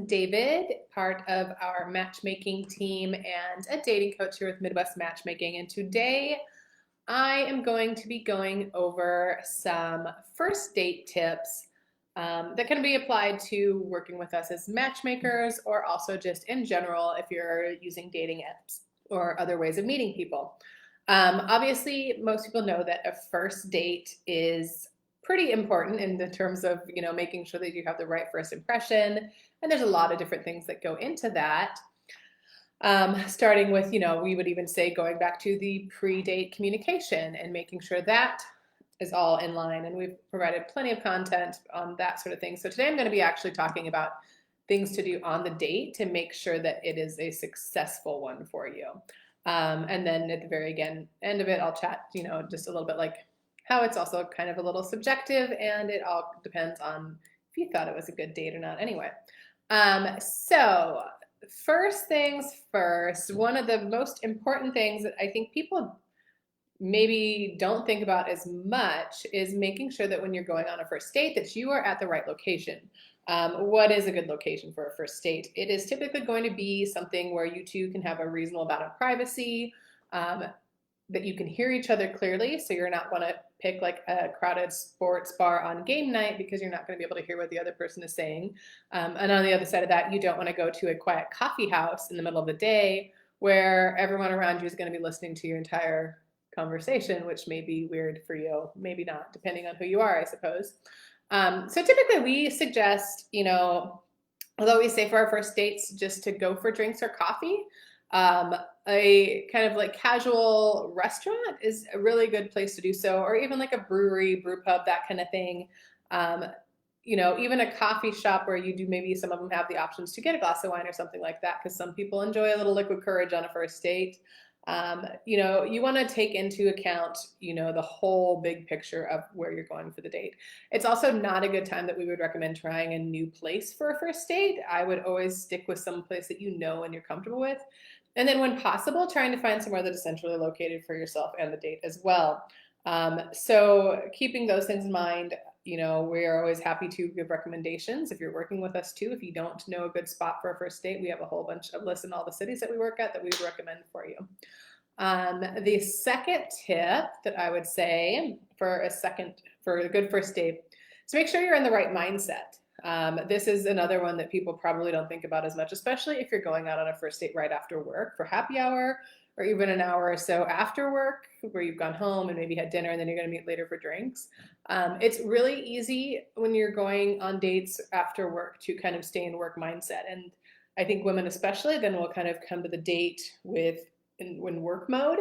David, part of our matchmaking team and a dating coach here with Midwest Matchmaking. And today I am going to be going over some first date tips that can be applied to working with us as matchmakers or also just in general if you're using dating apps or other ways of meeting people. Obviously, most people know that a first date is pretty important in the terms of, making sure that you have the right first impression. And there's a lot of different things that go into that. Starting with, we would even say going back to the pre-date communication and making sure that is all in line. And we've provided plenty of content on that sort of thing. So today I'm going to be actually talking about things to do on the date to make sure that it is a successful one for you. And then at the very end of it, I'll chat, just a little bit like how it's also kind of a little subjective and it all depends on if you thought it was a good date or not anyway. So first things first, one of the most important things that I think people maybe don't think about as much is making sure that when you're going on a first date that you are at the right location. What is a good location for a first date? It is typically going to be something where you two can have a reasonable amount of privacy, that you can hear each other clearly. So you're not going to pick like a crowded sports bar on game night because you're not going to be able to hear what the other person is saying. And on the other side of that, you don't want to go to a quiet coffee house in the middle of the day where everyone around you is going to be listening to your entire conversation, which may be weird for you, maybe not, depending on who you are, I suppose. So typically we suggest, although we say for our first dates just to go for drinks or coffee, a kind of like casual restaurant is a really good place to do so, or even like a brewery, brew pub, that kind of thing. Even a coffee shop where you do, maybe some of them have the options to get a glass of wine or something like that, because some people enjoy a little liquid courage on a first date. You want to take into account, the whole big picture of where you're going for the date. It's also not a good time that we would recommend trying a new place for a first date. I would always stick with some place that you know and you're comfortable with. And then when possible, trying to find somewhere that is centrally located for yourself and the date as well. So keeping those things in mind, we are always happy to give recommendations if you're working with us too. If you don't know a good spot for a first date, we have a whole bunch of lists in all the cities that we work at that we would recommend for you. The second tip that I would say for a good first date is make sure you're in the right mindset. This is another one that people probably don't think about as much, especially if you're going out on a first date right after work for happy hour, or even an hour or so after work where you've gone home and maybe had dinner and then you're going to meet later for drinks. It's really easy when you're going on dates after work to kind of stay in work mindset. And I think women especially then will kind of come to the date in work mode.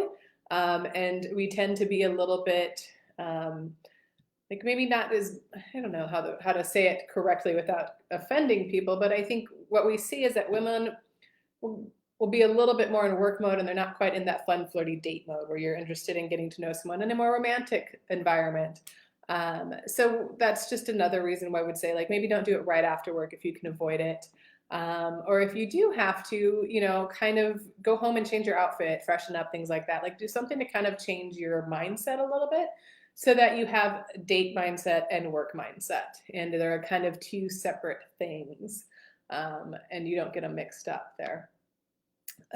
And we tend to be a little bit like maybe not as, I don't know how to say it correctly without offending people, but I think what we see is that women will be a little bit more in work mode and they're not quite in that fun, flirty date mode where you're interested in getting to know someone in a more romantic environment. So that's just another reason why I would say like maybe don't do it right after work if you can avoid it. Or if you do have to, kind of go home and change your outfit, freshen up, things like that. Like do something to kind of change your mindset a little bit so that you have date mindset and work mindset. And they're kind of two separate things. And you don't get them mixed up there.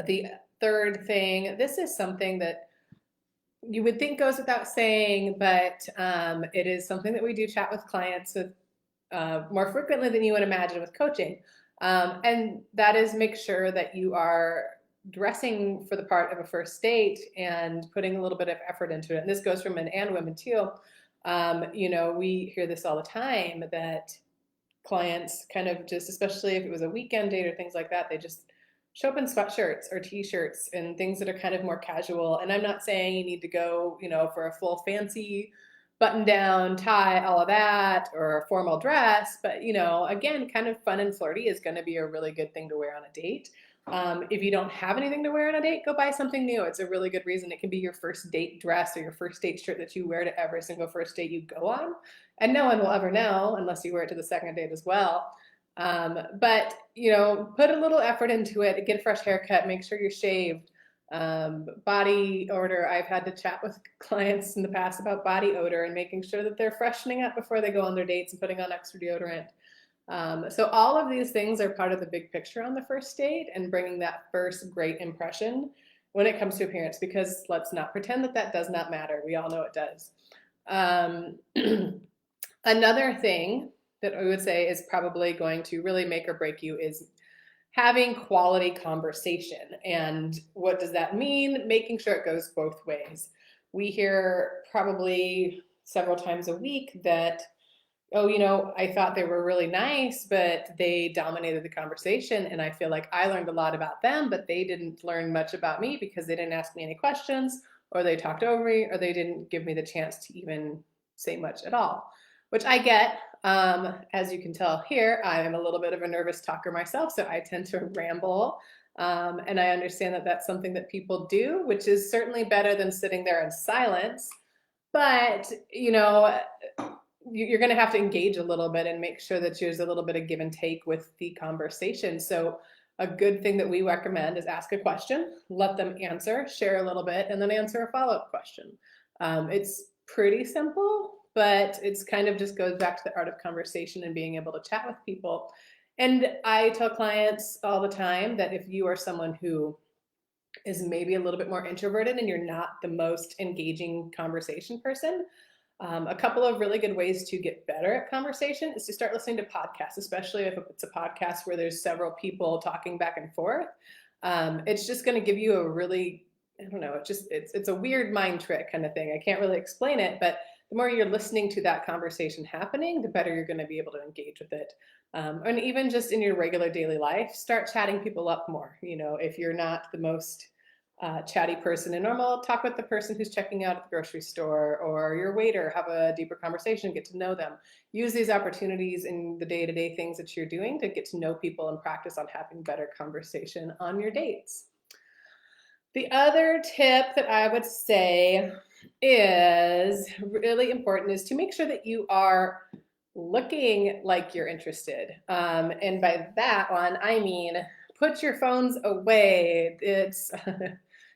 The third thing, this is something that you would think goes without saying, but it is something that we do chat with clients with more frequently than you would imagine with coaching. And that is make sure that you are dressing for the part of a first date and putting a little bit of effort into it. And this goes for men and women too. We hear this all the time that clients kind of just, especially if it was a weekend date or things like that, they just show up in sweatshirts or t-shirts and things that are kind of more casual. And I'm not saying you need to go, for a full fancy button down, tie, all of that, or a formal dress. But, again, kind of fun and flirty is going to be a really good thing to wear on a date. If you don't have anything to wear on a date, go buy something new. It's a really good reason. It can be your first date dress or your first date shirt that you wear to every single first date you go on. And no one will ever know unless you wear it to the second date as well. But, put a little effort into it, get a fresh haircut, make sure you're shaved. Body odor, I've had to chat with clients in the past about body odor and making sure that they're freshening up before they go on their dates and putting on extra deodorant. So all of these things are part of the big picture on the first date and bringing that first great impression when it comes to appearance, because let's not pretend that that does not matter. We all know it does. Um, Another thing that I would say is probably going to really make or break you is having quality conversation. And what does that mean? Making sure it goes both ways. We hear probably several times a week that, oh, I thought they were really nice, but they dominated the conversation. And I feel like I learned a lot about them, but they didn't learn much about me because they didn't ask me any questions, or they talked over me, or they didn't give me the chance to even say much at all, which I get. As you can tell here, I am a little bit of a nervous talker myself, so I tend to ramble. And I understand that that's something that people do, which is certainly better than sitting there in silence. But, you're going to have to engage a little bit and make sure that there's a little bit of give and take with the conversation. So a good thing that we recommend is ask a question, let them answer, share a little bit, and then answer a follow-up question. It's pretty simple, but it's kind of just goes back to the art of conversation and being able to chat with people. And I tell clients all the time that if you are someone who is maybe a little bit more introverted and you're not the most engaging conversation person, a couple of really good ways to get better at conversation is to start listening to podcasts, especially if it's a podcast where there's several people talking back and forth. It's just going to give you a really, I don't know, it's a weird mind trick kind of thing. I can't really explain it, but the more you're listening to that conversation happening, the better you're going to be able to engage with it. And even just in your regular daily life, start chatting people up more. If you're not the most chatty person and normal, talk with the person who's checking out at the grocery store or your waiter, have a deeper conversation, get to know them. Use these opportunities in the day-to-day things that you're doing to get to know people and practice on having better conversation on your dates. The other tip that I would say is really important is to make sure that you are looking like you're interested. And by that one, I mean, put your phones away. It's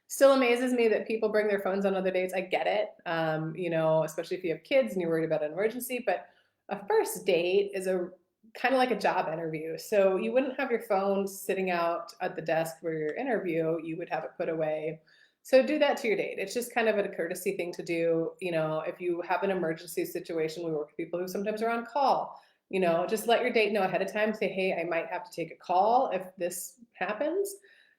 still amazes me that people bring their phones on other dates. I get it, especially if you have kids and you're worried about an emergency, but a first date is a kind of like a job interview. So you wouldn't have your phone sitting out at the desk for your interview. You would have it put away. So do that to your date. It's just kind of a courtesy thing to do. If you have an emergency situation, we work with people who sometimes are on call. Just let your date know ahead of time. Say, hey, I might have to take a call if this happens,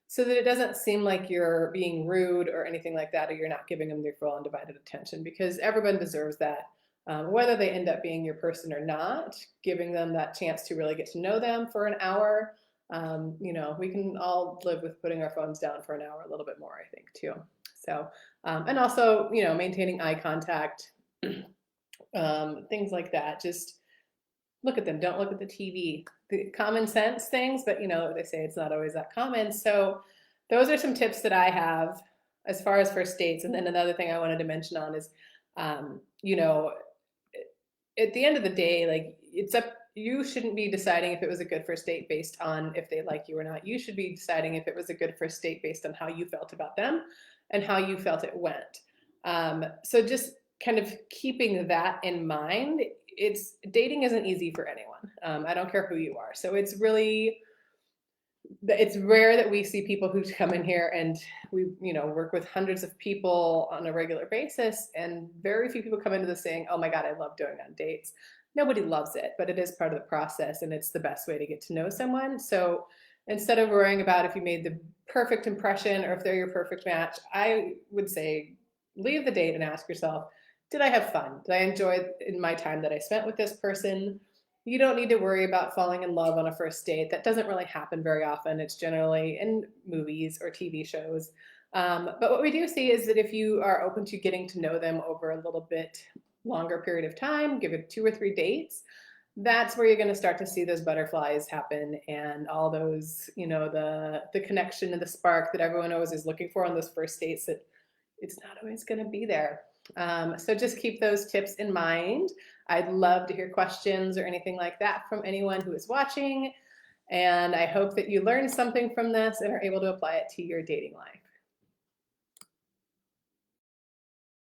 so that it doesn't seem like you're being rude or anything like that, or you're not giving them their full undivided attention, because everyone deserves that. Whether they end up being your person or not, giving them that chance to really get to know them for an hour. We can all live with putting our phones down for an hour a little bit more, I think, too. So, and also, maintaining eye contact, things like that. Just look at them. Don't look at the TV. The common sense things, but they say it's not always that common. So those are some tips that I have as far as first dates. And then another thing I wanted to mention on is, at the end of the day, like, you shouldn't be deciding if it was a good first date based on if they like you or not. You should be deciding if it was a good first date based on how you felt about them and how you felt it went. So just kind of keeping that in mind. Dating isn't easy for anyone. I don't care who you are. So it's rare that we see people who come in here and we, work with hundreds of people on a regular basis, and very few people come into this saying, oh my God, I love going on dates. Nobody loves it, but it is part of the process, and it's the best way to get to know someone. So instead of worrying about if you made the perfect impression or if they're your perfect match, I would say leave the date and ask yourself, did I have fun? Did I enjoy in my time that I spent with this person? You don't need to worry about falling in love on a first date. That doesn't really happen very often. It's generally in movies or TV shows. But what we do see is that if you are open to getting to know them over a little bit longer period of time, give it 2 or 3 dates, that's where you're going to start to see those butterflies happen and all those, the connection and the spark that everyone always is looking for on those first dates, that it's not always going to be there. So just keep those tips in mind. I'd love to hear questions or anything like that from anyone who is watching. And I hope that you learned something from this and are able to apply it to your dating life.